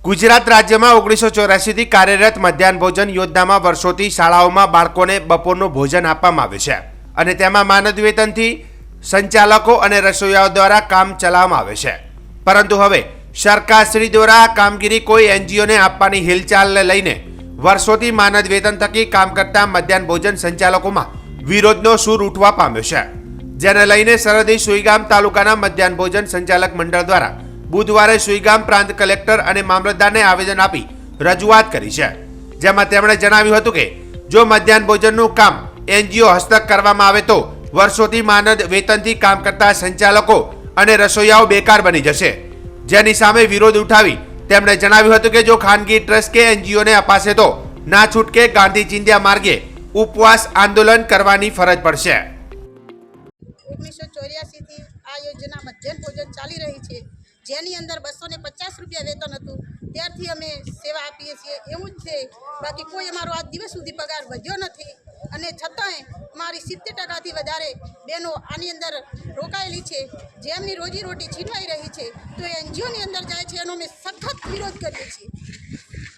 ગુજરાત રાજ્યમાં 1984થી કાર્યરત મધ્યાહન ભોજન યોજનામાં વર્ષોથી શાળાઓમાં બાળકોને બપોરનું ભોજન આપવામાં આવે છે અને તેમાં માનદ વેતનથી સંચાલકો અને રસોઈયાઓ દ્વારા કામ ચલાવવામાં આવે છે। પરંતુ હવે સરકારશ્રી દ્વારા આ કામગીરી કોઈ એનજીઓને આપવાની હિલચાલને લઈને વર્ષોથી માનદ વેતન થકી કામ કરતા મધ્યાહન ભોજન સંચાલકોમાં વિરોધનો સૂર ઉઠવા પામ્યો છે, જેને લઈને સરહદી સુઈગામ તાલુકાના મધ્યાહન ભોજન સંચાલક મંડળ દ્વારા બુધવારે સુઈગામ પ્રાંત કલેક્ટર અને મામલતદારને આવેદન આપી રજૂઆત કરી છે, જેમાં તેમણે જણાવ્યું હતું કે જો મધ્યાહન ભોજનનું કામ એનજીઓ હસ્તક કરવામાં આવે તો વર્ષોથી માનદ વેતનથી કામ કરતા સંચાલકો અને રસોઈયાઓ બેકાર બની જશે, જેની સામે વિરોધ ઉઠાવી તેમણે જણાવ્યું હતું કે જો ખાનગી ટ્રસ્ટ કે એનજીઓને અપાશે તો ના છૂટકે ગાંધી ચિંધ્યા માર્ગે ઉપવાસ આંદોલન કરવાની ફરજ પડશે। 1984 થી આ યોજના મધ્યાહન ભોજન ચાલી રહી છે, જેની અંદર 250 રૂપિયા વેતન હતું, ત્યારથી અમે સેવા આપીએ છીએ એવું જ છે। બાકી કોઈ અમારો આજ દિવસ સુધી પગાર વધ્યો નથી અને છતાંય અમારી 70%થી વધારે બહેનો આની અંદર રોકાયેલી છે, જેમની રોજીરોટી છીનવાઈ રહી છે, તો એનજીઓની અંદર જાય છે એનો અમે સખત વિરોધ કરીએ છીએ।